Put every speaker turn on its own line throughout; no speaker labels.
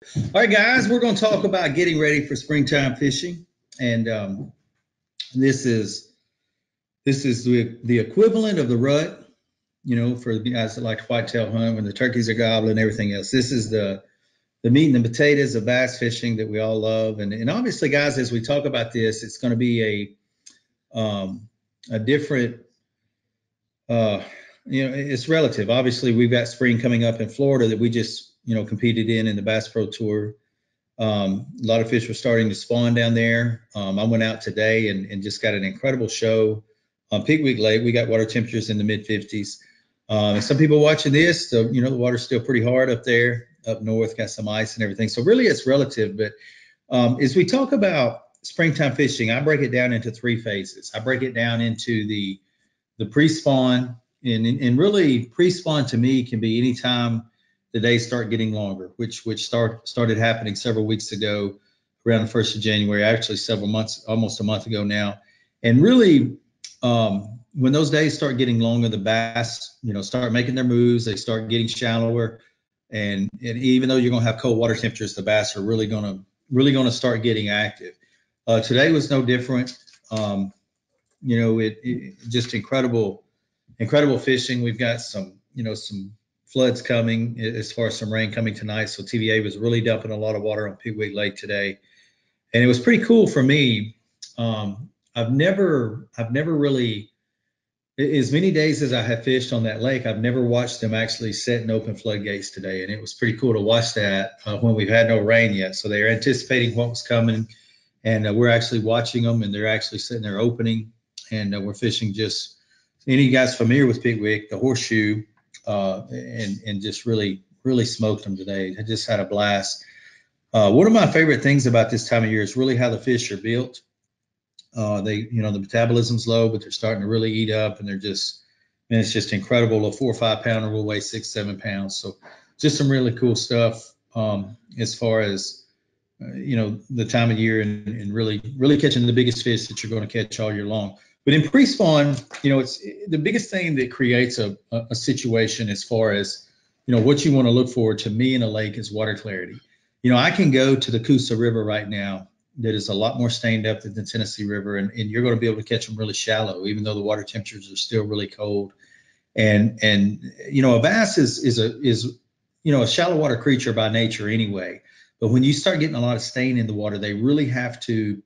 All right, guys, we're going to talk about getting ready for springtime fishing, and this is the equivalent of the rut. For the guys that like to whitetail hunt when the turkeys are gobbling and everything else. This is the meat and the potatoes of bass fishing that we all love, and obviously, guys, as we talk about this, it's going to be a different. Uh, it's relative. Obviously, we've got spring coming up in Florida that we just competed in the Bass Pro Tour. A lot of fish were starting to spawn down there. I went out today and just got an incredible show on Pickwick Lake. We got water temperatures in the mid 50s. And some people watching this, so, the water's still pretty hard up there, up north, got some ice and everything. So really it's relative. But as we talk about springtime fishing, I break it down into three phases. I break it down into the pre-spawn, and really pre-spawn to me can be anytime the days start getting longer, which started happening several weeks ago around the 1st of January, actually several months, almost a month ago now. And really, when those days start getting longer, the bass, start making their moves, they start getting shallower. And even though you're going to have cold water temperatures, the bass are really going to start getting active. Today was no different. It just incredible fishing. We've got some floods coming as far as some rain coming tonight. So TVA was really dumping a lot of water on Pickwick Lake today. And it was pretty cool for me. I've never really, as many days as I have fished on that lake, I've never watched them actually set and open floodgates today. And it was pretty cool to watch that when we've had no rain yet. So they're anticipating what was coming. And we're actually watching them, and they're actually sitting there opening. And we're fishing just, any guys familiar with Pickwick, the horseshoe, and just really smoked them today. I just had a blast. One of my favorite things about this time of year is really how the fish are built. The metabolism's low, but they're starting to really eat up, and it's just incredible. A 4 or 5 pounder will weigh 6, 7 pounds. So just some really cool stuff as far as the time of year and really catching the biggest fish that you're going to catch all year long. But in pre-spawn, it's the biggest thing that creates a situation as far as, what you want to look for to me in a lake is water clarity. I can go to the Coosa River right now that is a lot more stained up than the Tennessee River, and you're going to be able to catch them really shallow, even though the water temperatures are still really cold. And a bass is a shallow water creature by nature anyway. But when you start getting a lot of stain in the water, they really have to,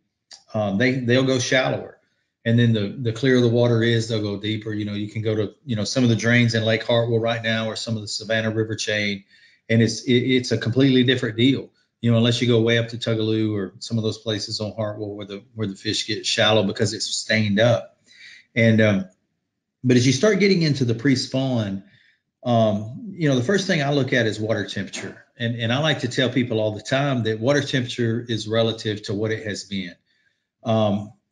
they'll go shallower. And then the clearer the water is, they'll go deeper. You can go to, some of the drains in Lake Hartwell right now, or some of the Savannah River chain, and it's a completely different deal. Unless you go way up to Tugaloo or some of those places on Hartwell where the fish get shallow because it's stained up. And but as you start getting into the pre-spawn, the first thing I look at is water temperature. And I like to tell people all the time that water temperature is relative to what it has been.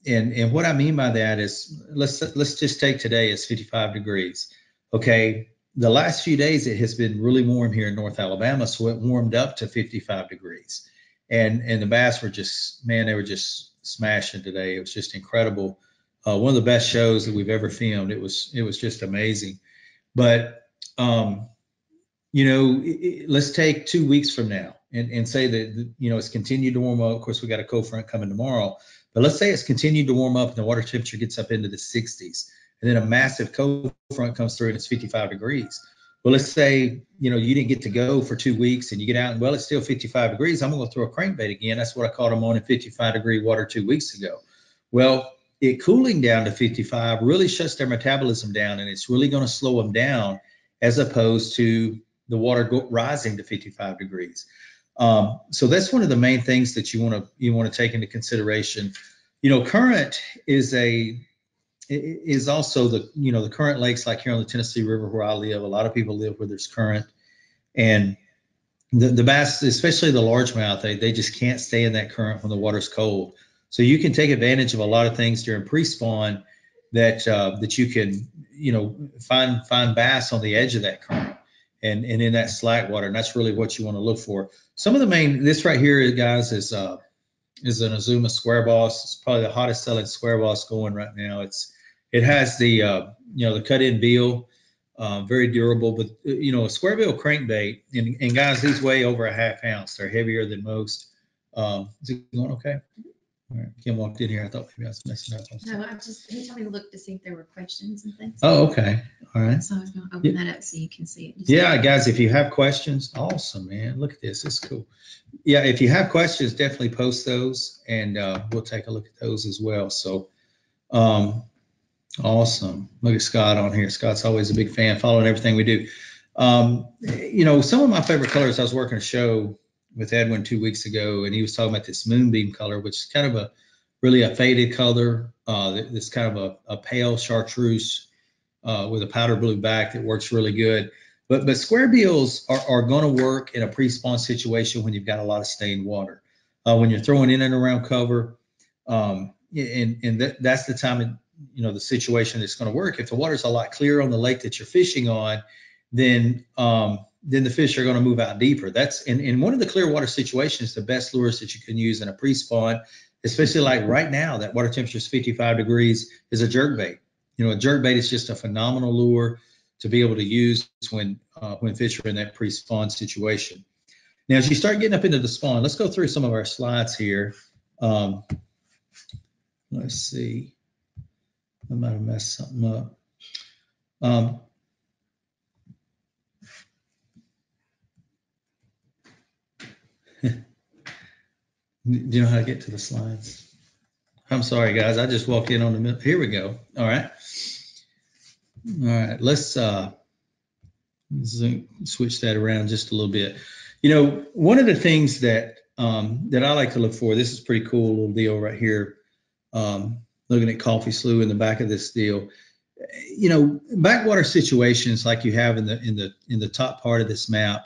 And what I mean by that is, let's just take today as 55 degrees. Okay. The last few days, it has been really warm here in North Alabama. So it warmed up to 55 degrees. And the bass were they were just smashing today. It was just incredible. One of the best shows that we've ever filmed. It was just amazing. But, let's take 2 weeks from now and say that, it's continued to warm up. Of course, we got a cold front coming tomorrow. But let's say it's continued to warm up and the water temperature gets up into the 60s. And then a massive cold front comes through and it's 55 degrees. Well, let's say, you didn't get to go for 2 weeks and you get out and, it's still 55 degrees. I'm going to throw a crankbait again. That's what I caught them on in 55-degree water 2 weeks ago. Well, it cooling down to 55 really shuts their metabolism down, and it's really going to slow them down as opposed to the water rising to 55 degrees. So that's one of the main things that you want to take into consideration. Current is also the current lakes, like here on the Tennessee River where I live. A lot of people live where there's current, and the bass, especially the largemouth, they just can't stay in that current when the water's cold. So you can take advantage of a lot of things during pre-spawn that you can find bass on the edge of that current and in that slack water, and that's really what you want to look for. Some of the this right here, guys, is an Azuma Square Boss. It's probably the hottest selling Square Boss going right now. It has the the cut-in bill. very durable. But you know, a square bill crankbait, and guys, these weigh over a half ounce. They're heavier than most. Is it going okay? All right. Kim walked in here. I thought maybe I was messing up.
No, he told me to look to see if there were questions and things.
Oh, okay. All right.
So I was going to open that up so you can see it.
Yeah, guys, if you have questions, awesome, man. Look at this. It's cool. Yeah, if you have questions, definitely post those, and we'll take a look at those as well. So, awesome. Look at Scott on here. Scott's always a big fan, following everything we do. You know, some of my favorite colors, I was working a show with Edwin 2 weeks ago, and he was talking about this moonbeam color, which is kind of a really a faded color. This kind of a pale chartreuse with a powder blue back that works really good. But square bills are going to work in a pre-spawn situation when you've got a lot of stained water. When you're throwing in and around cover, and that's the time, you know, the situation that's going to work. If the water's a lot clearer on the lake that you're fishing on, then the fish are going to move out deeper. That's in one of the clear water situations, the best lures that you can use in a pre-spawn, especially like right now, that water temperature is 55 degrees, is a jerkbait. You know, a jerkbait is just a phenomenal lure to be able to use when fish are in that pre-spawn situation. Now, as you start getting up into the spawn, let's go through some of our slides here. Let's see. I might have messed something up. Do you know how to get to the slides? I'm sorry, guys. I just walked in on the middle. Here we go. All right. All right. Let's switch that around just a little bit. You know, one of the things that I like to look for, this is pretty cool little deal right here. Looking at coffee slough in the back of this deal. You know, backwater situations like you have in the top part of this map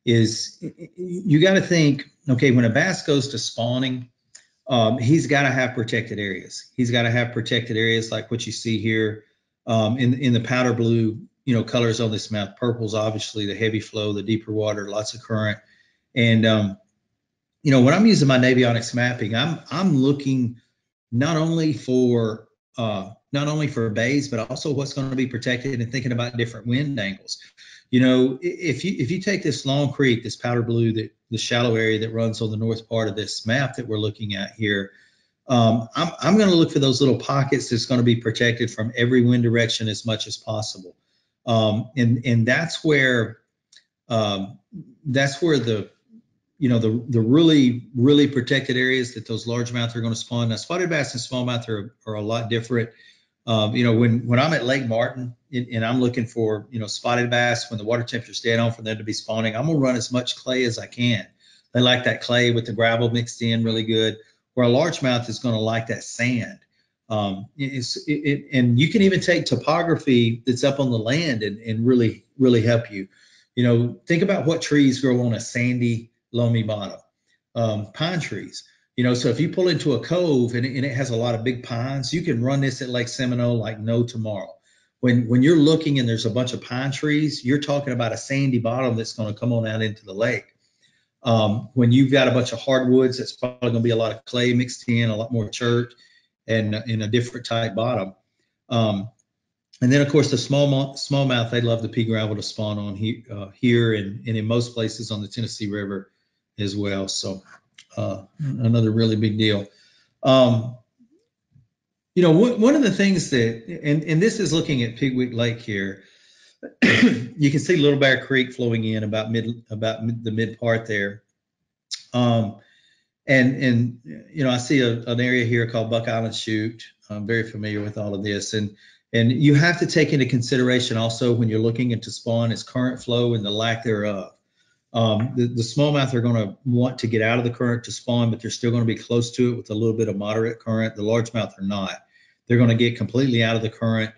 is you got to think, okay, when a bass goes to spawning, he's got to have protected areas. He's got to have protected areas like what you see here in the powder blue, you know, colors on this map. Purple's obviously the heavy flow, the deeper water, lots of current. And, you know, when I'm using my Navionics mapping, I'm looking not only for bays, but also what's going to be protected, and thinking about different wind angles. You know, if you take this long creek, this powder blue, the shallow area that runs on the north part of this map that we're looking at here, I'm going to look for those little pockets that's going to be protected from every wind direction as much as possible. And that's where the, you know, the really protected areas that those largemouth are going to spawn. Now, spotted bass and smallmouth are a lot different. You know, when I'm at Lake Martin and I'm looking for, you know, spotted bass, when the water temperature is dead on for them to be spawning, I'm going to run as much clay as I can. They like that clay with the gravel mixed in really good, where a largemouth is going to like that sand. And you can even take topography that's up on the land and really help you. You know, think about what trees grow on a sandy, loamy bottom. Pine trees. You know, so if you pull into a cove and it has a lot of big pines, you can run this at Lake Seminole like no tomorrow. When you're looking and there's a bunch of pine trees, you're talking about a sandy bottom that's going to come on out into the lake. When you've got a bunch of hardwoods, that's probably going to be a lot of clay mixed in, a lot more chert, and in a different type bottom. And then, of course, the smallmouth, they love the pea gravel to spawn on here and in most places on the Tennessee River as well. So another really big deal. You know, one of the things that, and this is looking at Pigweek Lake here, you can see Little Bear Creek flowing in about the mid part there. And you know, I see an area here called Buck Island Chute. I'm very familiar with all of this. And you have to take into consideration also when you're looking into spawn is current flow and the lack thereof. The smallmouth are going to want to get out of the current to spawn, but they're still going to be close to it with a little bit of moderate current. The largemouth are not. They're going to get completely out of the current,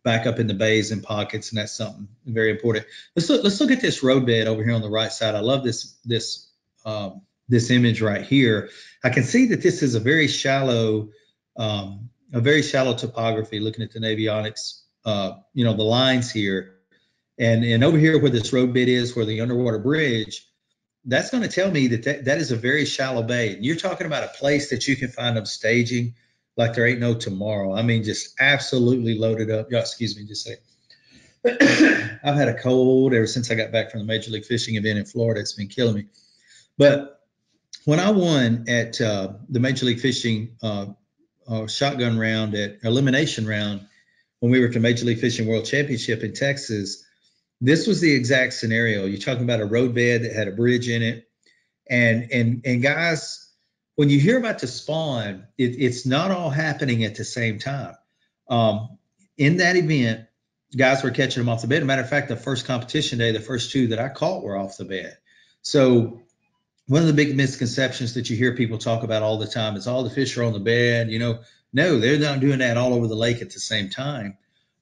back up in the bays and pockets, and that's something very important. Let's look at this roadbed over here on the right side. I love this image right here. I can see that this is a very shallow topography. Looking at the Navionics, you know, the lines here. And over here where this roadbed is, where the underwater bridge, that's going to tell me that is a very shallow bay. And you're talking about a place that you can find them staging like there ain't no tomorrow. I mean, just absolutely loaded up. Oh, excuse me, just a I've had a cold ever since I got back from the Major League Fishing event in Florida. It's been killing me. But when I won at the Major League Fishing shotgun round at elimination round, when we were at the Major League Fishing World Championship in Texas, this was the exact scenario. You're talking about a roadbed that had a bridge in it. And guys, when you hear about the spawn, it's not all happening at the same time. In that event, guys were catching them off the bed. As a matter of fact, the first competition day, the first two that I caught were off the bed. So one of the big misconceptions that you hear people talk about all the time is all the fish are on the bed. No, they're not doing that all over the lake at the same time.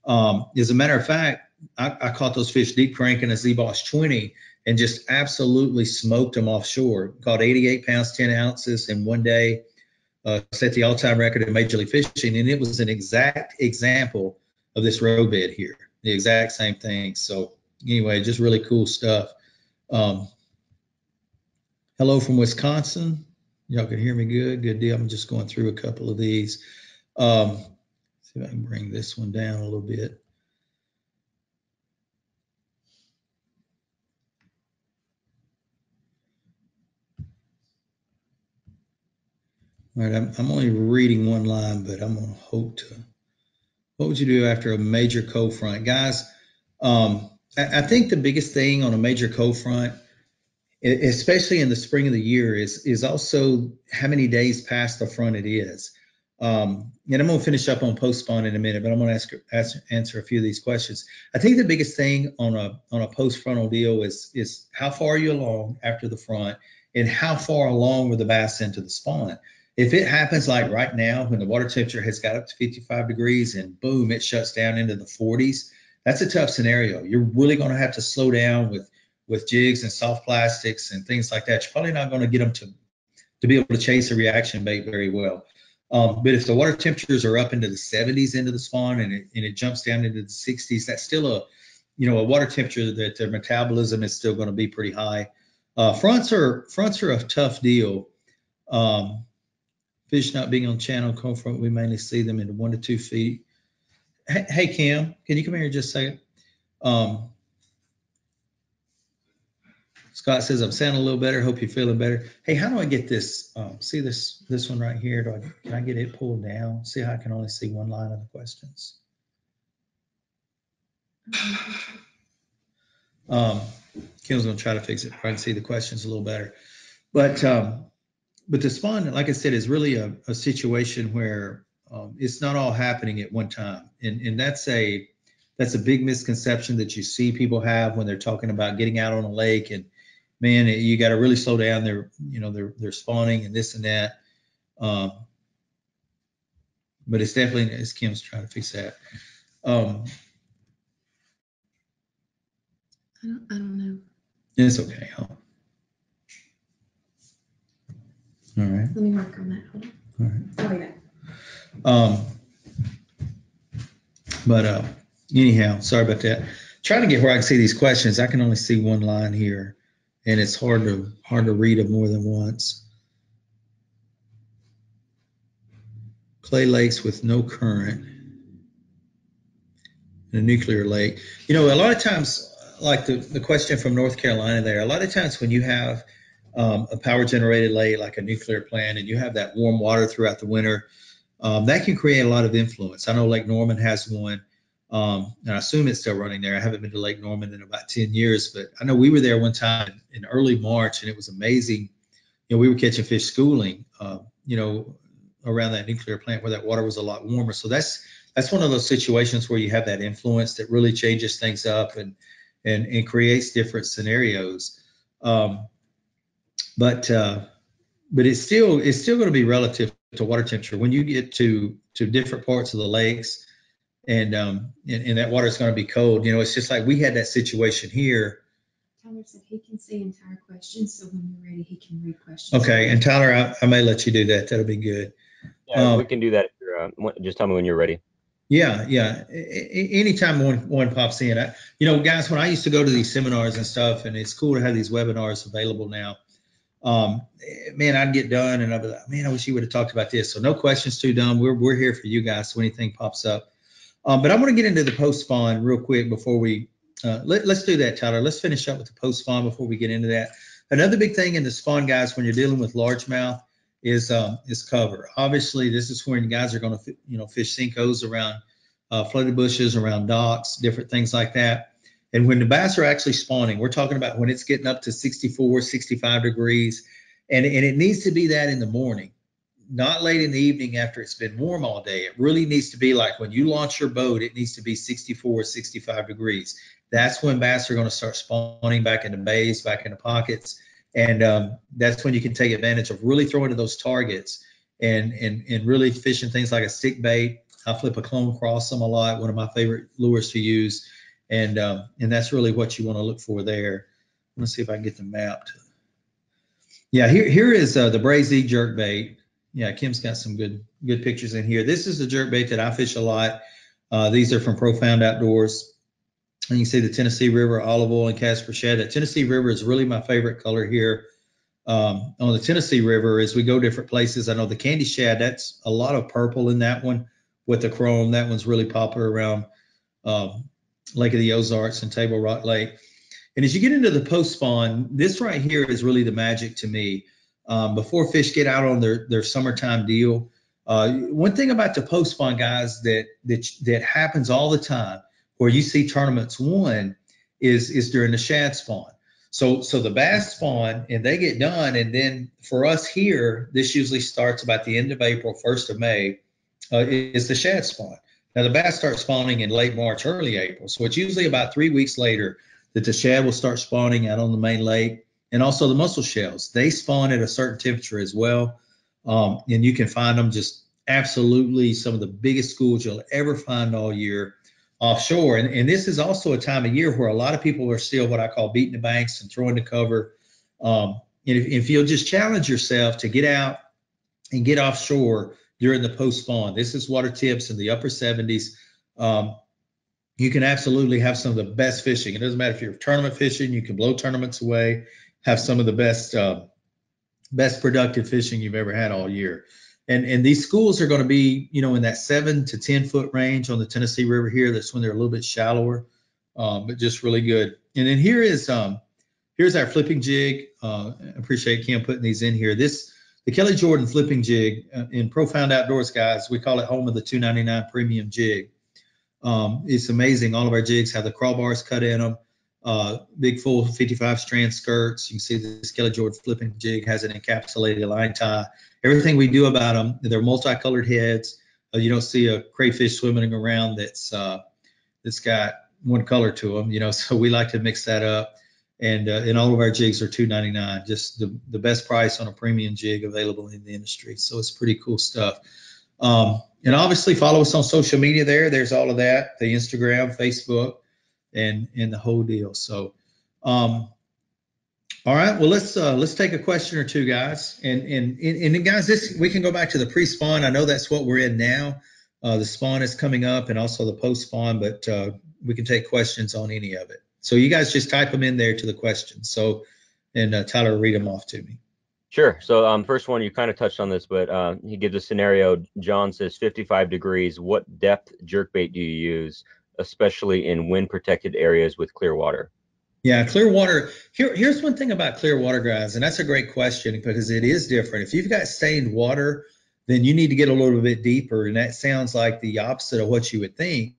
As a matter of fact, I caught those fish deep cranking a Z-Boss 20 and just absolutely smoked them offshore. Caught 88 pounds, 10 ounces in one day, set the all-time record in Major League Fishing. And it was an exact example of this roadbed here, the exact same thing. So anyway, just really cool stuff. Hello from Wisconsin. Y'all can hear me good. Good deal. I'm just going through a couple of these. See if I can bring this one down a little bit. All right, I'm only reading one line, but I'm going to hope to. What would you do after a major cove front? Guys, I think the biggest thing on a major cove front, especially in the spring of the year, is also how many days past the front it is. And I'm going to finish up on post-spawn in a minute, but I'm going to answer a few of these questions. I think the biggest thing on a post-frontal deal is how far are you along after the front, and how far along were the bass into the spawn. If it happens like right now when the water temperature has got up to 55 degrees and boom, it shuts down into the 40s, that's a tough scenario. You're really going to have to slow down with jigs and soft plastics and things like that. You're probably not going to get them to be able to chase a reaction bait very well. But if the water temperatures are up into the 70s into the spawn and it jumps down into the 60s, that's still a water temperature that their metabolism is still going to be pretty high. Fronts are a tough deal. Fish not being on channel cold front, we mainly see them in 1 to 2 feet. Hey Kim, can you come here just a second? Scott says, I'm sounding a little better. Hope you're feeling better. Hey, how do I get this? See this one right here? Can I get it pulled down? See how I can only see one line of the questions? Kim's going to try to fix it. I can see the questions a little better. But the spawn, like I said, is really a situation where it's not all happening at one time. And that's a big misconception that you see people have when they're talking about getting out on a lake. And man, you got to really slow down. They're spawning and this and that. But it's definitely, as Kim's trying to fix that.
I don't know.
It's okay. All right.
Let me work on that. Hold on.
All right.
Oh, yeah.
But anyhow, sorry about that. Trying to get where I can see these questions. I can only see one line here, and it's hard to read them more than once. Clay lakes with no current in a nuclear lake. A lot of times, like the question from North Carolina there, a lot of times when you have a power generated lake like a nuclear plant and you have that warm water throughout the winter, that can create a lot of influence. I know Lake Norman has one, and I assume it's still running there. I haven't been to Lake Norman in about 10 years, but I know we were there one time in early March, and it was amazing. We were catching fish schooling, around that nuclear plant where that water was a lot warmer. So that's one of those situations where you have that influence that really changes things up and creates different scenarios. But it's still going to be relative to water temperature. When you get to different parts of the lakes and that water is going to be cold, it's just like we had that situation here.
Tyler said he can see entire questions, so when you're ready, he can read questions.
Okay, and Tyler, I may let you do that. That'll be good.
Yeah, we can do that. If you're, just tell me when you're ready.
Yeah. Anytime one pops in, guys, when I used to go to these seminars and stuff, and it's cool to have these webinars available now. Man, I'd get done and I'd be like, man, I wish you would have talked about this. So no questions too dumb. We're here for you guys. So anything pops up. But I want to get into the post spawn real quick before we, let's do that, Tyler. Let's finish up with the post spawn before we get into that. Another big thing in the spawn, guys, when you're dealing with largemouth is cover. Obviously, this is when guys are going to, fish sinkos around flooded bushes, around docks, different things like that. And when the bass are actually spawning, we're talking about when it's getting up to 64, 65 degrees, and it needs to be that in the morning, not late in the evening after it's been warm all day. It really needs to be like when you launch your boat, it needs to be 64, 65 degrees. That's when bass are going to start spawning back into bays, back into pockets. And that's when you can take advantage of really throwing to those targets and really fishing things like a stick bait. I flip a clone cross them a lot, one of my favorite lures to use. And that's really what you want to look for there. Let's see if I can get the map. Yeah, here is the Brazy jerkbait. Yeah, Kim's got some good pictures in here. This is the jerkbait that I fish a lot. These are from Profound Outdoors. And you can see the Tennessee River, olive oil, and Casper Shad. That Tennessee River is really my favorite color here. On the Tennessee River, as we go different places, I know the Candy Shad, that's a lot of purple in that one with the chrome. That one's really popular around Lake of the Ozarks and Table Rock Lake. And as you get into the post spawn, this right here is really the magic to me. Before fish get out on their summertime deal, one thing about the post spawn, guys, that happens all the time, where you see tournaments won, is during the shad spawn. So the bass spawn and they get done, and then for us here, this usually starts about the end of April, 1st of May, is the shad spawn. Now the bass start spawning in late March, early April. So it's usually about 3 weeks later that the shad will start spawning out on the main lake. And also the mussel shells, they spawn at a certain temperature as well. And you can find them just absolutely some of the biggest schools you'll ever find all year offshore. And this is also a time of year where a lot of people are still what I call beating the banks and throwing the cover. And if you'll just challenge yourself to get out and get offshore during the post spawn, this is water temps in the upper 70s. You can absolutely have some of the best fishing. It doesn't matter if you're tournament fishing, you can blow tournaments away, have some of the best productive fishing you've ever had all year. And these schools are going to be, in that 7 to 10 foot range on the Tennessee River here. That's when they're a little bit shallower, but just really good. And then here's our flipping jig. I appreciate Kim putting these in here. The Kelly Jordan flipping jig in Profound Outdoors, guys, we call it home of the $2.99 premium jig. It's amazing. All of our jigs have the crawbars cut in them, big full 55 strand skirts. You can see this Kelly Jordan flipping jig has an encapsulated line tie. Everything we do about them, they're multicolored heads. You don't see a crayfish swimming around that's got one color to them, so we like to mix that up. And all of our jigs are $2.99, just the best price on a premium jig available in the industry. So it's pretty cool stuff. And obviously follow us on social media there. There's all of that, the Instagram, Facebook, and the whole deal. So, all right, well, let's take a question or two, guys. And guys, we can go back to the pre-spawn. I know that's what we're in now. The spawn is coming up and also the post-spawn, but we can take questions on any of it. So you guys just type them in there to the questions. So, and Tyler will read them off to me.
Sure. So first one, you kind of touched on this, but he gives a scenario. John says 55 degrees. What depth jerkbait do you use, especially in wind protected areas with clear water?
Yeah, clear water. Here's one thing about clear water, guys, and that's a great question because it is different. If you've got stained water, then you need to get a little bit deeper, and that sounds like the opposite of what you would think.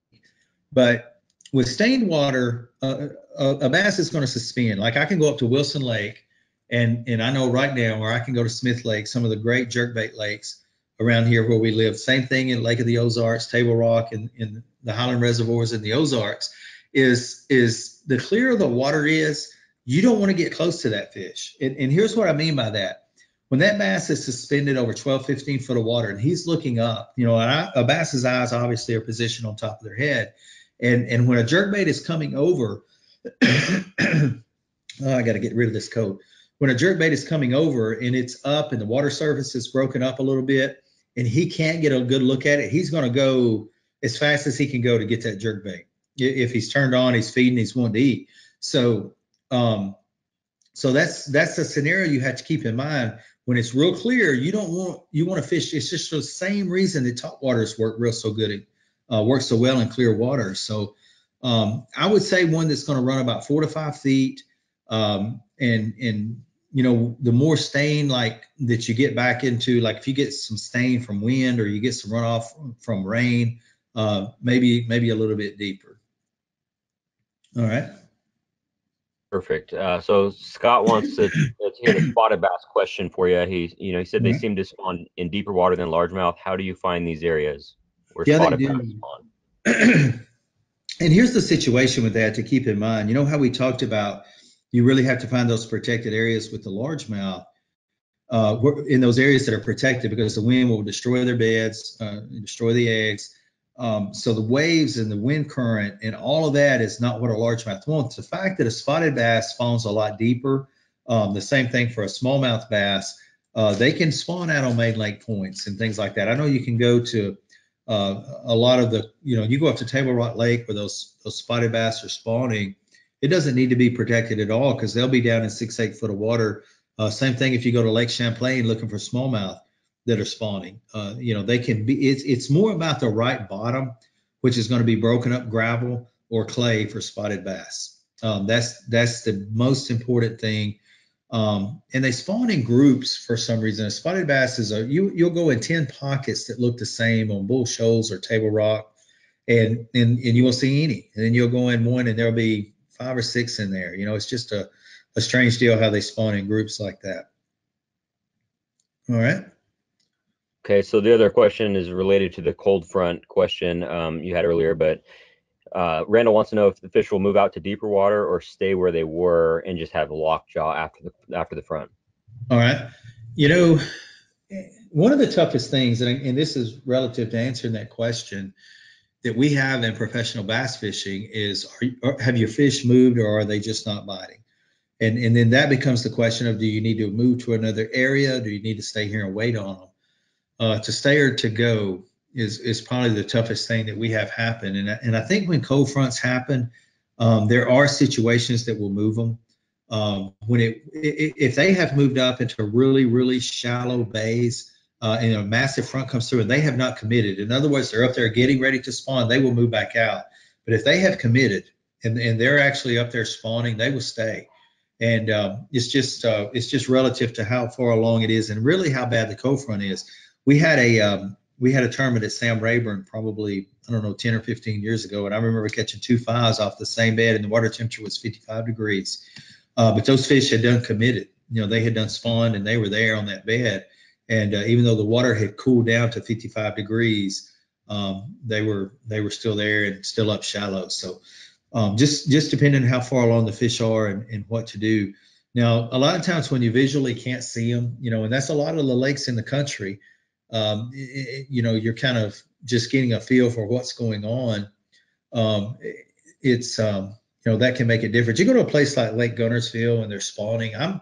But with stained water, a bass is going to suspend. Like I can go up to Wilson Lake, and I know right now, or I can go to Smith Lake, some of the great jerkbait lakes around here where we live. Same thing in Lake of the Ozarks, Table Rock, and in the Highland Reservoirs in the Ozarks. Is the clearer the water is, you don't want to get close to that fish. And here's what I mean by that. When that bass is suspended over 12, 15 foot of water and he's looking up, a bass's eyes obviously are positioned on top of their head. And when a jerkbait is coming over, I got to get rid of this coat. When a jerkbait is coming over and it's up and the water surface is broken up a little bit and he can't get a good look at it, he's going to go as fast as he can go to get that jerkbait. If he's turned on, he's feeding, he's wanting to eat. So that's the scenario you have to keep in mind. When it's real clear, you want to fish. It's just the same reason that top waters work so good works so well in clear water. So I would say one that's going to run about 4 to 5 feet. And you know, the more stain like that you get back into, like if you get some stain from wind or you get some runoff from rain, maybe a little bit deeper. All right.
Perfect. So Scott wants to hear the spotted bass question for you. He said they seem to spawn in deeper water than largemouth. How do you find these areas where
Yeah, they
spotted bass
do.
spawn?
And here's the situation with that to keep in mind. You know how we talked about you really have to find those protected areas with the largemouth, in those areas that are protected because the wind will destroy their beds, destroy the eggs. So the waves and the wind current and all of that is not what a largemouth wants. The fact that a spotted bass spawns a lot deeper, the same thing for a smallmouth bass, they can spawn out on main lake points and things like that. I know you can go to a lot of the, you go up to Table Rock Lake where those spotted bass are spawning. It doesn't need to be protected at all because they'll be down in 6-8 foot of water. Same thing if you go to Lake Champlain looking for smallmouth that are spawning. They can be. It's more about the right bottom, which is going to be broken up gravel or clay for spotted bass. That's the most important thing. And they spawn in groups for some reason. A spotted bass is you'll go in 10 pockets that look the same on Bull Shoals or Table Rock, and you won't see any. And then you'll go in one and there'll be 5 or 6 in there. It's just a strange deal how they spawn in groups like that. All right.
Okay, so the other question is related to the cold front question you had earlier, but Randall wants to know if the fish will move out to deeper water or stay where they were and just have lockjaw after the front.
All right. One of the toughest things, and this is relative to answering that question, that we have in professional bass fishing is, have your fish moved or are they just not biting? And then that becomes the question of, do you need to move to another area? Do you need to stay here and wait on them? To stay or to go is probably the toughest thing that we have happen. And I think when cold fronts happen, there are situations that will move them. If they have moved up into really, really shallow bays and a massive front comes through and they have not committed, in other words, they're up there getting ready to spawn, they will move back out. But if they have committed and they're actually up there spawning, they will stay. And it's just relative to how far along it is and really how bad the cold front is. We had a tournament at Sam Rayburn probably, 10 or 15 years ago, and I remember catching 2 fives off the same bed, and the water temperature was 55 degrees. But those fish had done committed. They had done spawned, and they were there on that bed. And even though the water had cooled down to 55 degrees, they were still there and still up shallow. So just depending on how far along the fish are and what to do. Now, a lot of times when you visually can't see them, and that's a lot of the lakes in the country, you're kind of just getting a feel for what's going on. That can make it different. You go to a place like Lake Gunnersville and they're spawning. I'm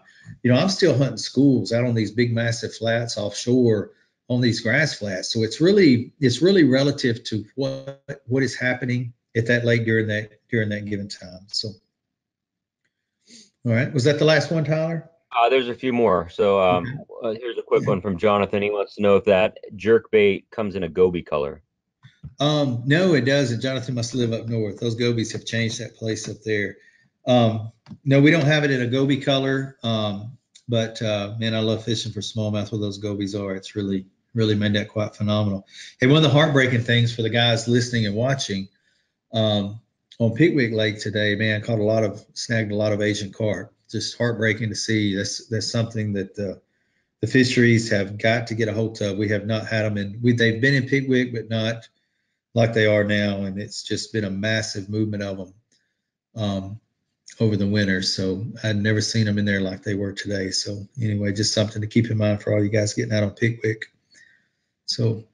still hunting schools out on these big, massive flats offshore on these grass flats. So it's really relative to what is happening at that lake during that given time. So, all right. Was that the last one, Tyler?
There's a few more. So here's a quick one from Jonathan. He wants to know if that jerkbait comes in a Goby color.
No, it doesn't. Jonathan must live up north. Those gobies have changed that place up there. No, we don't have it in a Goby color. But man, I love fishing for smallmouth where those gobies are. It's really made that quite phenomenal. Hey, one of the heartbreaking things for the guys listening and watching, on Pickwick Lake today, man, snagged a lot of Asian carp. Just heartbreaking to see. That's something that the fisheries have got to get a hold of. We have not had them they've been in Pickwick, but not like they are now. And it's just been a massive movement of them over the winter. So I'd never seen them in there like they were today. So anyway, just something to keep in mind for all you guys getting out on Pickwick. So,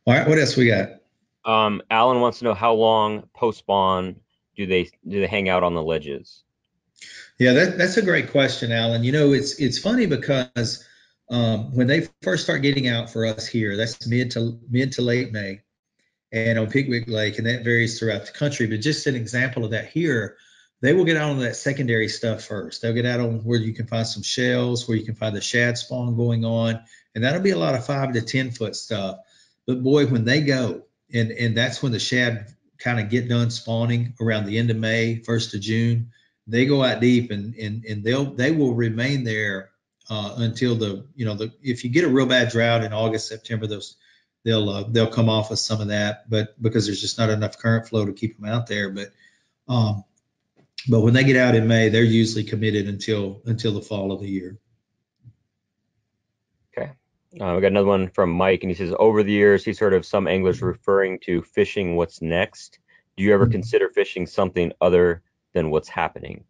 all right, what else we got?
Alan wants to know how long post spawn do they hang out on the ledges?
Yeah, that's a great question, Alan. It's funny because when they first start getting out for us here, that's mid to late May, and on Pickwick Lake, and that varies throughout the country. But just an example of that here, they will get out on that secondary stuff first. They'll get out on where you can find some shells, where you can find the shad spawn going on, and that'll be a lot of 5 to 10 foot stuff. But boy, when they go, and that's when the shad kind of get done spawning around the end of May, 1st of June. They go out deep, and they will remain there until if you get a real bad drought in August, September, they'll come off of some of that, but because there's just not enough current flow to keep them out there. But when they get out in May, they're usually committed until the fall of the year.
Okay. We got another one from Mike, and he says, over the years, he's heard of some anglers referring to fishing what's next. Do you ever consider fishing something other than what's happening?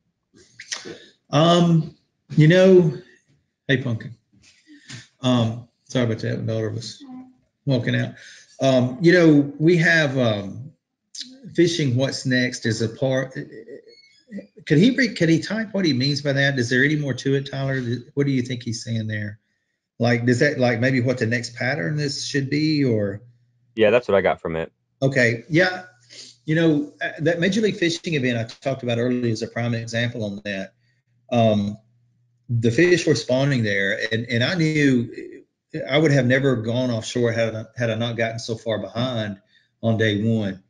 Hey, Pumpkin. Sorry about that. My daughter was walking out. We have fishing what's next is a part. Could he type what he means by that? Is there any more to it, Tyler? What do you think he's saying there? Like, does that like maybe what the next pattern this should be, or?
Yeah, that's what I got from it.
Okay. Yeah. That Major League Fishing event I talked about earlier is a prime example on that. The fish were spawning there, and I knew I would have never gone offshore had I not gotten so far behind on day one.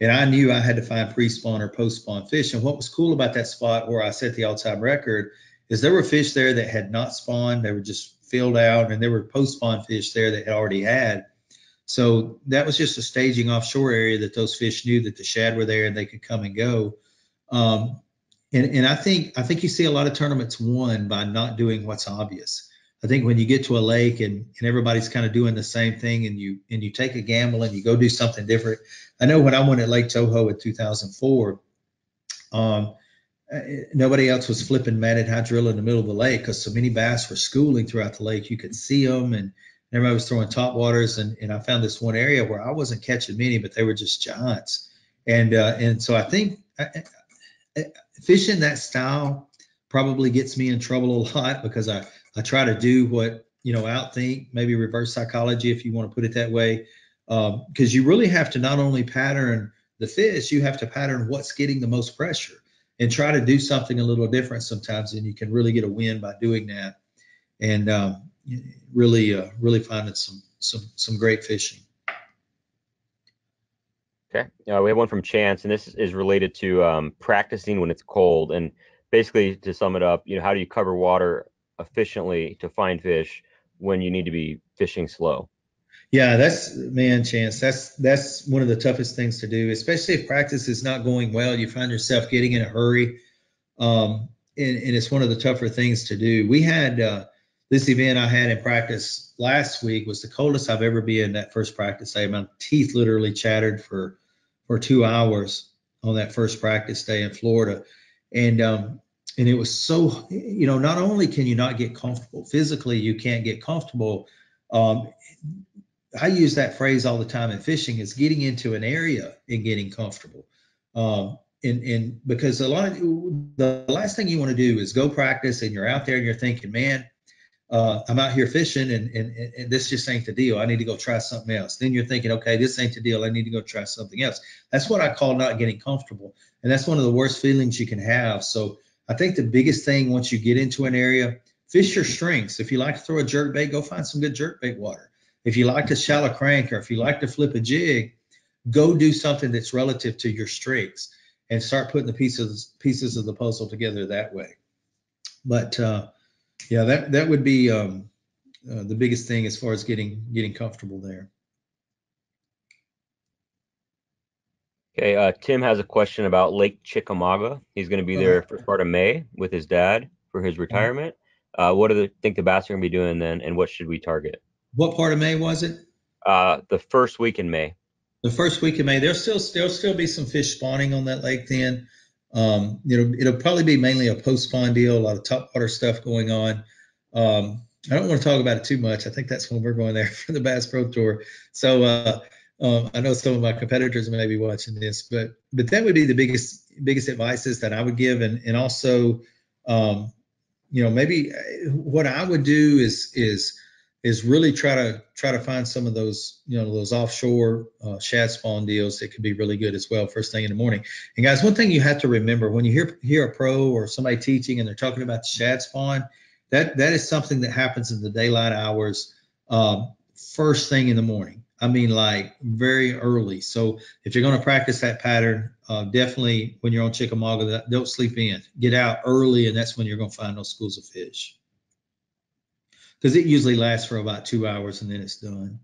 And I knew I had to find pre-spawn or post-spawn fish. And what was cool about that spot where I set the all-time record is there were fish there that had not spawned. They were just filled out, and there were post-spawn fish there that had already had. So that was just a staging offshore area that those fish knew that the shad were there and they could come and go. And I think you see a lot of tournaments won by not doing what's obvious. I think when you get to a lake and everybody's kind of doing the same thing, and you take a gamble and you go do something different. I know when I went at Lake Toho in 2004, nobody else was flipping matted hydrilla in the middle of the lake because so many bass were schooling throughout the lake. You could see them, and everybody was throwing top waters. And I found this one area where I wasn't catching many, but they were just giants. And so I think fishing that style probably gets me in trouble a lot because I try to do what, outthink, maybe reverse psychology, if you want to put it that way. Because you really have to not only pattern the fish, you have to pattern what's getting the most pressure and try to do something a little different sometimes, and you can really get a win by doing that. And really finding some great fishing.
Okay. We have one from Chance, and this is related to practicing when it's cold. And basically, to sum it up, how do you cover water efficiently to find fish when you need to be fishing slow?
Yeah, Chance, that's one of the toughest things to do, especially if practice is not going well. You find yourself getting in a hurry, and it's one of the tougher things to do. We had this event I had in practice last week was the coldest I've ever been that first practice day. My teeth literally chattered for 2 hours on that first practice day in Florida. And it was so, not only can you not get comfortable physically, you can't get comfortable. I use that phrase all the time in fishing, is getting into an area and getting comfortable. And because the last thing you want to do is go practice and you're out there and you're thinking, man, I'm out here fishing and this just ain't the deal. I need to go try something else. Then you're thinking, okay, this ain't the deal. I need to go try something else. That's what I call not getting comfortable. And that's one of the worst feelings you can have. So I think the biggest thing once you get into an area, fish your strengths. If you like to throw a jerkbait, go find some good jerkbait water. If you like to shallow crank, or if you like to flip a jig, go do something that's relative to your strengths and start putting the pieces of the puzzle together that way. But yeah, that would be the biggest thing as far as getting comfortable there.
Okay, Tim has a question about Lake Chickamauga. He's going to be there for part of May with his dad for his retirement. What do they think the bass are going to be doing then, and what should we target?
What part of May was it?
The first week in May.
The first week of May. There'll still be some fish spawning on that lake then. It'll probably be mainly a post-spawn deal, a lot of topwater stuff going on. I don't want to talk about it too much. I think that's when we're going there for the Bass Pro Tour. So I know some of my competitors may be watching this, but that would be the biggest advices that I would give. And also, maybe what I would do is really try to find some of those, those offshore shad spawn deals that could be really good as well first thing in the morning. And guys, one thing you have to remember when you hear a pro or somebody teaching and they're talking about the shad spawn, that is something that happens in the daylight hours first thing in the morning. I mean, like very early. So if you're going to practice that pattern, definitely when you're on Chickamauga, don't sleep in. Get out early, and that's when you're going to find those schools of fish. Because it usually lasts for about 2 hours and then it's done.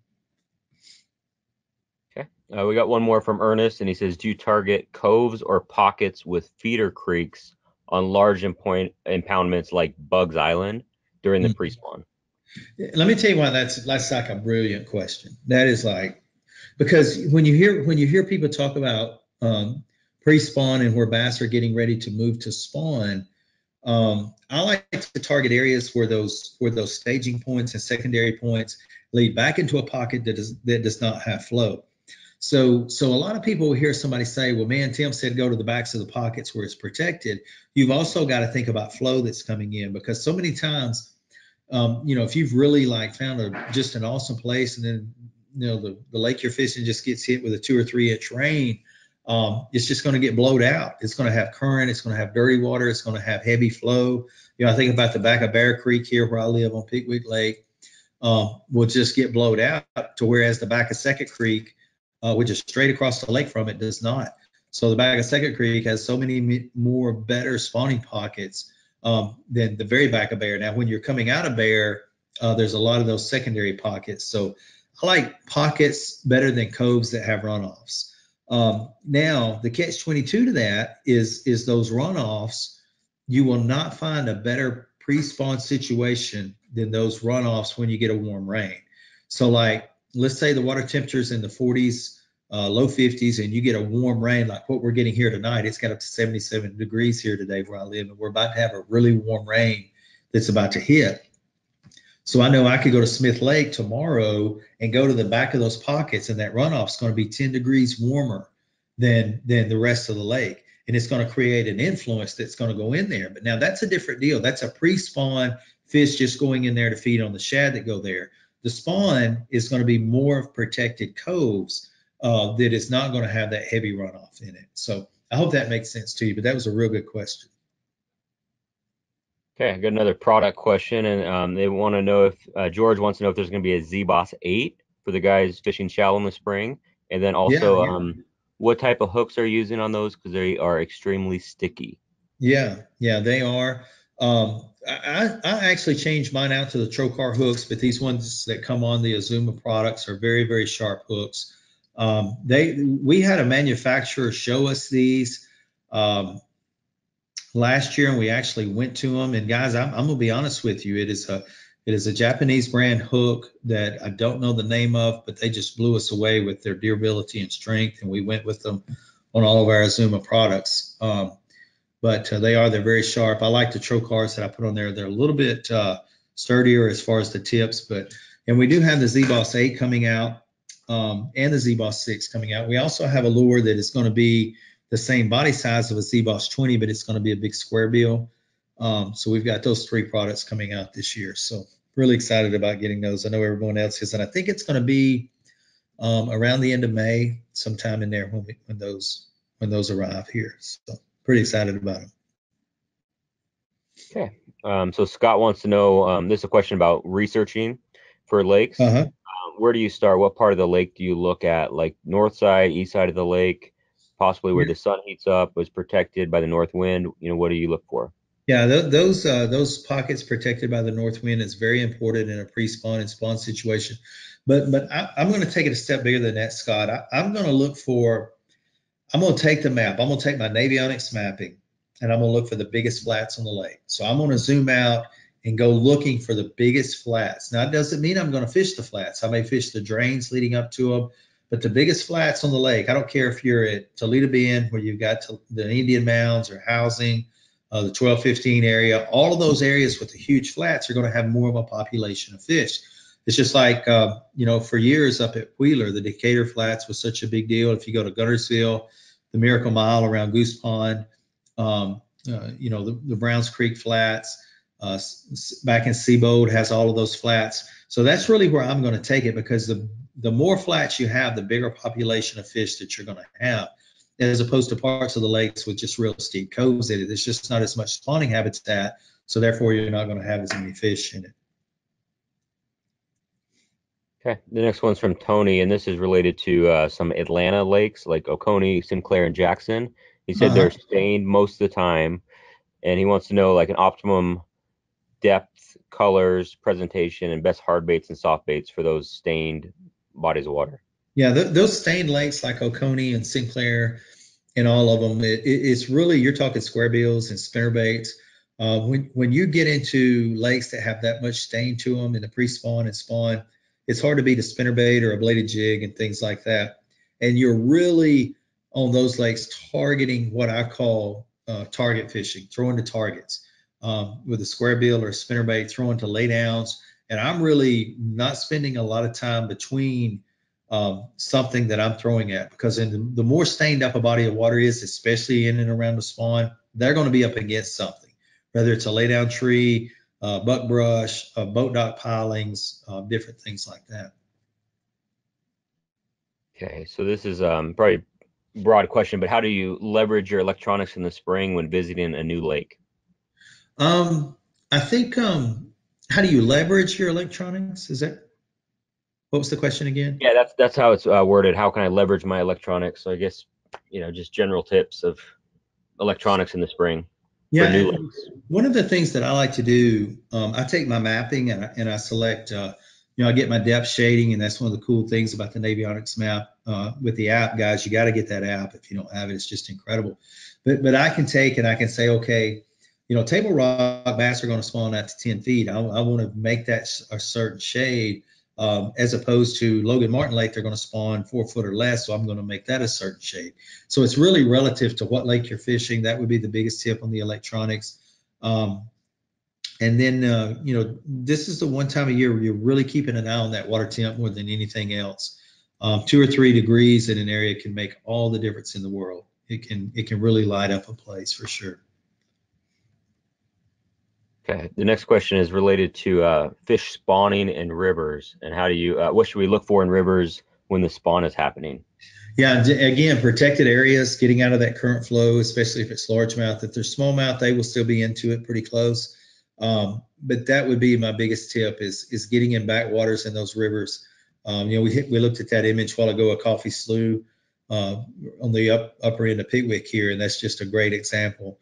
Okay. We got one more from Ernest, and he says, do you target coves or pockets with feeder creeks on large impoundments like Bugs Island during the pre-spawn?
Let me tell you why that's like a brilliant question. That is like, because when you hear people talk about pre-spawn and where bass are getting ready to move to spawn, I like to target areas where those staging points and secondary points lead back into a pocket that does not have flow. So a lot of people will hear somebody say, well, man, Tim said go to the backs of the pockets where it's protected. You've also got to think about flow that's coming in, because so many times, if you've really like found just an awesome place, and then the lake you're fishing just gets hit with a 2 or 3 inch rain, it's just going to get blowed out. It's going to have current. It's going to have dirty water. It's going to have heavy flow. I think about the back of Bear Creek here where I live on Pickwick Lake, will just get blowed out, to whereas the back of Second Creek, which is straight across the lake from it, does not. So the back of Second Creek has so many more better spawning pockets than the very back of Bear. Now, when you're coming out of Bear, there's a lot of those secondary pockets. So I like pockets better than coves that have runoffs. Now, the catch-22 to that is those runoffs. You will not find a better pre-spawn situation than those runoffs when you get a warm rain. So, like, let's say the water temperature's in the 40s, low 50s, and you get a warm rain like what we're getting here tonight. It's got up to 77 degrees here today where I live, and we're about to have a really warm rain that's about to hit. So I know I could go to Smith Lake tomorrow and go to the back of those pockets, and that runoff is going to be 10 degrees warmer than the rest of the lake. And it's going to create an influence that's going to go in there. But now that's a different deal. That's a pre-spawn fish just going in there to feed on the shad that go there. The spawn is going to be more of protected coves that is not going to have that heavy runoff in it. So I hope that makes sense to you, but that was a real good question.
Okay, I got another product question, and they want to know if George wants to know if there's going to be a Z-Boss 8 for the guys fishing shallow in the spring, and then also what type of hooks are you using on those, because they are extremely sticky.
Yeah, they are. I actually changed mine out to the Trocar hooks, but these ones that come on the Azuma products are very, very sharp hooks. We had a manufacturer show us these last year, and we actually went to them. And guys, I'm gonna be honest with you, it is a Japanese brand hook that I don't know the name of, but they just blew us away with their durability and strength, and we went with them on all of our Azuma products. But they're very sharp. I like the Trocars that I put on there. They're a little bit sturdier as far as the tips, and we do have the Z-Boss 8 coming out, and the Z-Boss 6 coming out. We also have a lure that is going to be the same body size of a Z-Boss 20, but it's going to be a big square bill. So we've got those 3 products coming out this year. So really excited about getting those. I know everyone else is, and I think it's going to be around the end of May, sometime in there when those arrive here. So pretty excited about them.
Okay. So Scott wants to know, this is a question about researching for lakes. Where do you start? What part of the lake do you look at? Like north side, east side of the lake, possibly where the sun heats up, was protected by the north wind. What do you look for?
Yeah, those pockets protected by the north wind is very important in a pre-spawn and spawn situation. But I'm going to take it a step bigger than that, Scott. I'm going to take the map. I'm going to take my Navionics mapping, and I'm going to look for the biggest flats on the lake. So I'm going to zoom out and go looking for the biggest flats. Now, it doesn't mean I'm going to fish the flats. I may fish the drains leading up to them, but the biggest flats on the lake, I don't care if you're at Toledo Bend, where you've got the Indian mounds or housing, the 1215 area, all of those areas with the huge flats are going to have more of a population of fish. It's just like, for years up at Wheeler, the Decatur Flats was such a big deal. If you go to Guntersville, the Miracle Mile around Goose Pond, the Browns Creek Flats, back in Seabold has all of those flats. So that's really where I'm going to take it, because the more flats you have, the bigger population of fish that you're going to have, as opposed to parts of the lakes with just real steep coves in it. It's just not as much spawning habitat, so therefore you're not going to have as many fish in it.
Okay, the next one's from Tony, and this is related to some Atlanta lakes like Oconee, Sinclair, and Jackson. He said they're
Uh-huh.
stained most of the time, and he wants to know like an optimum depth, colors, presentation, and best hard baits and soft baits for those stained bodies of water.
Yeah, those stained lakes like Oconee and Sinclair and all of them, it's really, you're talking square bills and spinner baits. When you get into lakes that have that much stain to them in the pre-spawn and spawn, it's hard to beat a spinner bait or a bladed jig and things like that. And you're really on those lakes targeting what I call target fishing, throwing to targets with a square bill or a spinner bait, throwing to lay downs. And I'm really not spending a lot of time between something that I'm throwing at, because the more stained up a body of water is, especially in and around the spawn, they're going to be up against something, whether it's a lay down tree, buckbrush, boat dock pilings, different things like that.
Okay, so this is probably a broad question, but how do you leverage your electronics in the spring when visiting a new lake?
I think, how do you leverage your electronics? Is that, what was the question again?
Yeah, that's how it's worded. How can I leverage my electronics? So I guess, just general tips of electronics in the spring for new
Yeah,
lakes.
one of the things that I like to do, I take my mapping and I select, I get my depth shading, and that's one of the cool things about the Navionics map with the app, guys. You got to get that app. If you don't have it, it's just incredible. But I can take and I can say, okay, table rock bass are going to spawn out to 10 feet. I want to make that a certain shade. As opposed to Logan Martin Lake, they're going to spawn 4 foot or less, so I'm going to make that a certain shade. So it's really relative to what lake you're fishing. That would be the biggest tip on the electronics. And then, this is the one time of year where you're really keeping an eye on that water temp more than anything else. 2 or 3 degrees in an area can make all the difference in the world. It can really light up a place for sure.
Okay, the next question is related to fish spawning in rivers, and how do you what should we look for in rivers when the spawn is happening?
Yeah, again, protected areas, getting out of that current flow, especially if it's largemouth. If they're smallmouth, they will still be into it pretty close. But that would be my biggest tip is getting in backwaters in those rivers. We looked at that image a while ago, a coffee slough on the upper end of Pickwick here, and that's just a great example.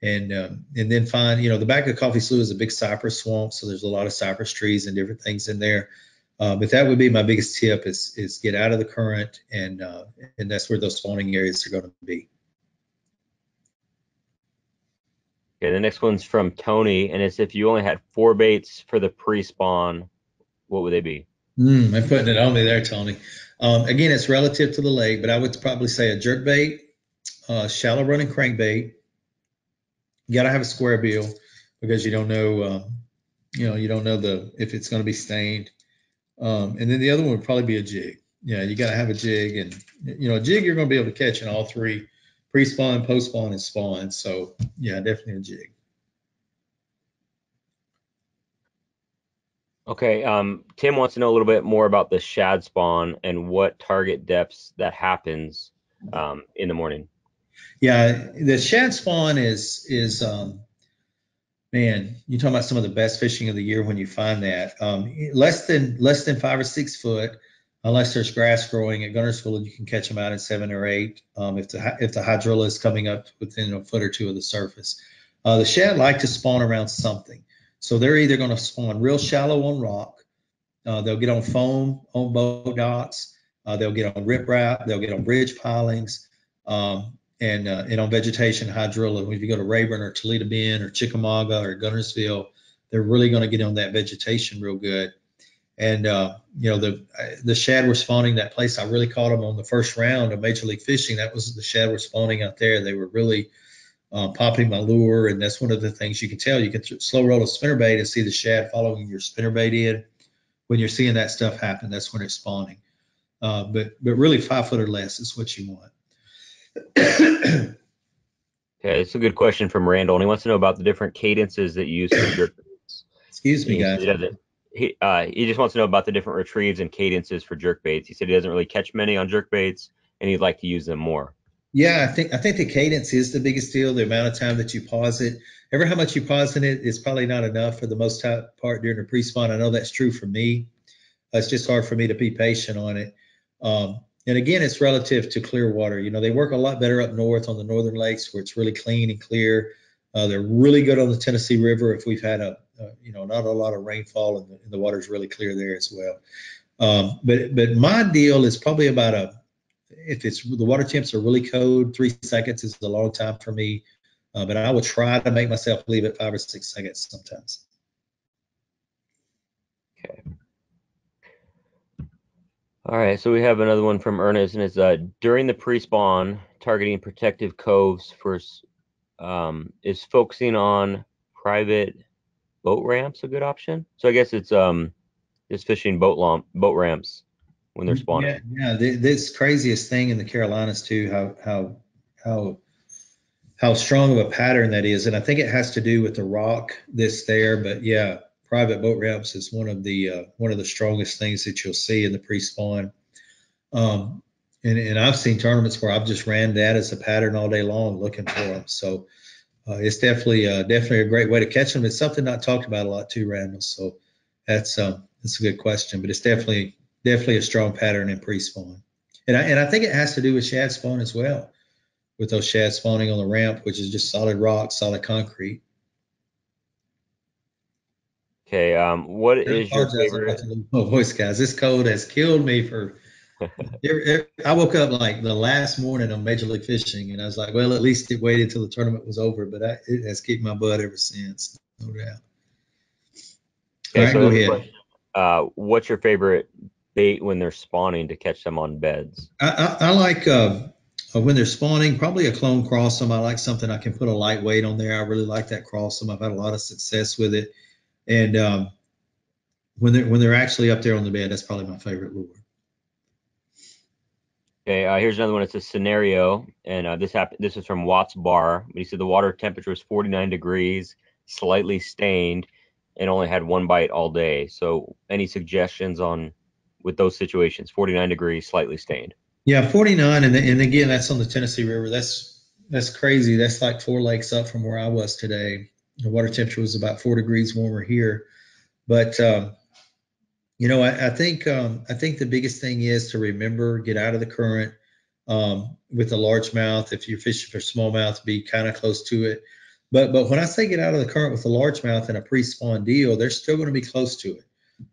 And then find, the back of Coffee Slough is a big cypress swamp, so there's a lot of cypress trees and different things in there. But that would be my biggest tip is get out of the current, and that's where those spawning areas are going to be.
Okay, the next one's from Tony, and it's if you only had 4 baits for the pre-spawn, what would they be?
I'm putting it on me there, Tony. Again, it's relative to the lake, but I would probably say a jerkbait, shallow running crankbait. You got to have a square bill because you don't know, if it's going to be stained. And then the other one would probably be a jig. Yeah, you got to have a jig, and a jig you're going to be able to catch in all 3, pre-spawn, post-spawn, and spawn. So yeah, definitely a jig.
Okay, Tim wants to know a little bit more about the shad spawn and what target depths that happens in the morning.
Yeah, the shad spawn is man, you're talking about some of the best fishing of the year when you find that. Less than 5 or 6 foot, unless there's grass growing at Guntersville, you can catch them out at 7 or 8. If the hydrilla is coming up within a foot or 2 of the surface, the shad like to spawn around something. So they're either going to spawn real shallow on rock. They'll get on foam on boat docks. They'll get on riprap. They'll get on bridge pilings. And on vegetation hydrilla. If you go to Rayburn or Toledo Bend or Chickamauga or Guntersville, they're really going to get on that vegetation real good. And the shad were spawning that place. I really caught them on the first round of Major League Fishing. That was the shad were spawning out there. They were really popping my lure, and that's one of the things you can tell. You can slow roll a spinnerbait and see the shad following your spinnerbait in. When you're seeing that stuff happen, that's when it's spawning. But really 5 foot or less is what you want.
Okay, it's a good question from Randall, and he wants to know about the different cadences that you use for jerkbaits.
Excuse me, guys.
He just wants to know about the different retrieves and cadences for jerkbaits. He said he doesn't really catch many on jerkbaits, and he'd like to use them more.
Yeah, I think the cadence is the biggest deal. The amount of time that you pause it. Ever how much you pause in it is probably not enough for the most part during the pre-spawn. I know that's true for me. It's just hard for me to be patient on it. And again, it's relative to clear water. You know, they work a lot better up north on the northern lakes where it's really clean and clear. They're really good on the Tennessee River if we've had not a lot of rainfall and the water's really clear there as well. But my deal is probably about if it's the water temps are really cold, 3 seconds is a long time for me. But I would try to make myself leave it 5 or 6 seconds sometimes.
Okay. All right, so we have another one from Ernest, and it's during the pre-spawn, targeting protective coves is focusing on private boat ramps a good option? So I guess it's just fishing boat ramps when they're spawning.
Yeah, this craziest thing in the Carolinas too, how strong of a pattern that is, and I think it has to do with the rock that's there. But yeah, private boat ramps is one of the strongest things that you'll see in the pre-spawn. And I've seen tournaments where I've just ran that as a pattern all day long looking for them. So it's definitely a great way to catch them. It's something not talked about a lot too, Randall. So that's a good question, but it's definitely a strong pattern in pre-spawn. And I think it has to do with shad spawn as well, with those shad spawning on the ramp, which is just solid rock, solid concrete.
Okay, what is your favorite?
Oh, voice, guys, this cold has killed me for. I woke up like the last morning on Major League Fishing, and I was like, well, at least it waited until the tournament was over, but it has kicked my butt ever since, no doubt.
Okay,
all right,
so
go ahead.
What's your favorite bait when they're spawning to catch them on beds?
I like when they're spawning, probably a clone crossum. I like something I can put a lightweight on there. I really like that crossum. I've had a lot of success with it. And when they're actually up there on the bed, that's probably my favorite lure.
Okay, here's another one. It's a scenario, and this is from Watts Bar. He said the water temperature was 49 degrees, slightly stained, and only had one bite all day. So any suggestions on with those situations? 49 degrees, slightly stained.
Yeah, 49, and again, that's on the Tennessee River. That's crazy. That's like 4 lakes up from where I was today. The water temperature was about 4 degrees warmer here. But I think the biggest thing is to remember, get out of the current with the largemouth. If you're fishing for smallmouth, be kind of close to it. But when I say get out of the current with the largemouth in a pre-spawn deal, they're still going to be close to it.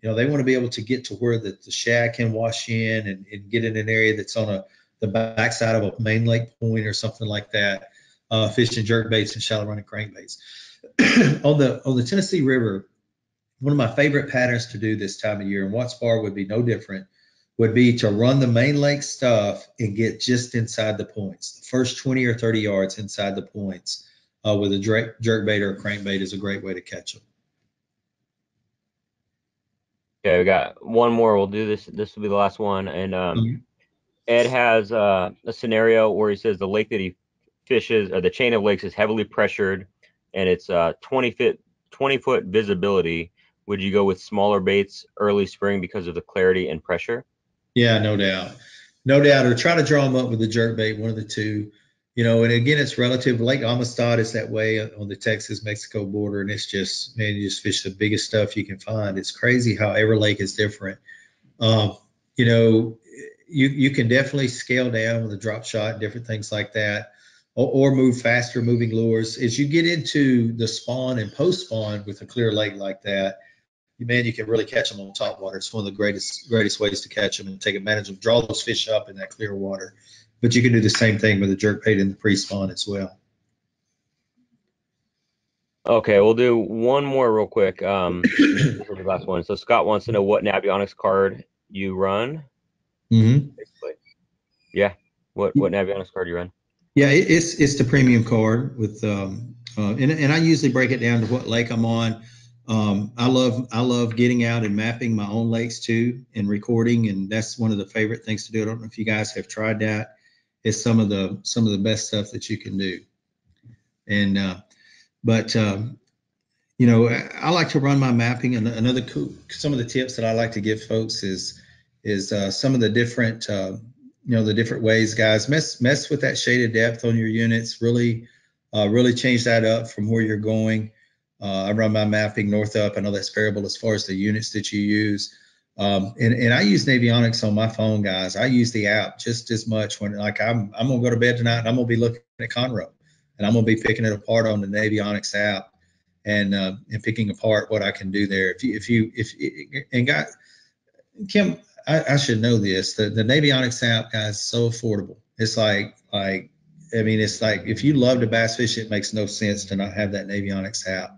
They want to be able to get to where the shad can wash in and get in an area that's on the backside of a main lake point or something like that, fishing jerkbaits and shallow running crankbaits. on the Tennessee River, one of my favorite patterns to do this time of year, and Watts Bar would be no different, would be to run the main lake stuff and get just inside the points. The first 20 or 30 yards inside the points with a jerkbait or a crankbait is a great way to catch them.
Okay, we got one more. We'll do this. This will be the last one. And Ed has a scenario where he says the lake that he fishes, or the chain of lakes, is heavily pressured, and it's 20-foot visibility. Would you go with smaller baits early spring because of the clarity and pressure?
Yeah, no doubt. Or try to draw them up with a jerkbait, one of the two. And again, it's relative. Lake Amistad is that way on the Texas-Mexico border, and it's just, man, you just fish the biggest stuff you can find. It's crazy how every lake is different. You can definitely scale down with a drop shot, different things like that, or move faster moving lures. As you get into the spawn and post-spawn with a clear lake like that, man, you can really catch them on top water. It's one of the greatest ways to catch them and take advantage of, draw those fish up in that clear water. But you can do the same thing with a jerkbait in the pre-spawn as well.
Okay, we'll do one more real quick. This is the last one. So Scott wants to know what Navionics card you run.
Mm-hmm.
Yeah, what Navionics card you run?
Yeah, it's the premium card with and I usually break it down to what lake I'm on. I love getting out and mapping my own lakes too and recording, and that's one of the favorite things to do. I don't know if you guys have tried that. It's some of the best stuff that you can do. And I like to run my mapping. And some of the tips that I like to give folks is some of the different the different ways, guys. Mess with that shaded depth on your units. Really change that up from where you're going. I run my mapping north up. I know that's variable as far as the units that you use. And I use Navionics on my phone, guys. I use the app just as much when, like, I'm gonna go to bed tonight and I'm gonna be looking at Conroe, and I'm gonna be picking it apart on the Navionics app, and picking apart what I can do there. And guys, Kim, I should know this. The Navionics app, guys, is so affordable. It's like I mean, it's like if you love to bass fish, it makes no sense to not have that Navionics app.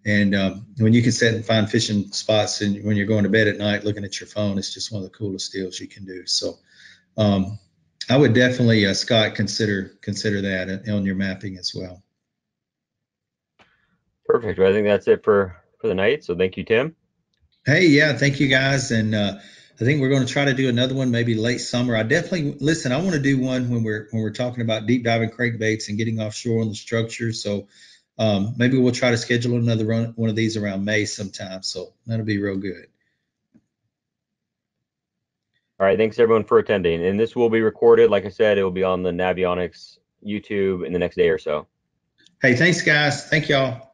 And when you can sit and find fishing spots, and when you're going to bed at night looking at your phone, it's just one of the coolest deals you can do. So I would definitely, Scott, consider that on your mapping as well.
Perfect. Well, I think that's it for the night. So thank you, Tim.
Hey, yeah, thank you guys. And I think we're going to try to do another one maybe late summer. I definitely listen. I want to do one when we're talking about deep diving crankbaits and getting offshore on the structure. So maybe we'll try to schedule another one of these around May sometime. So that'll be real good.
All right. Thanks everyone for attending. And this will be recorded. Like I said, it will be on the Navionics YouTube in the next day or so.
Hey, thanks guys. Thank y'all.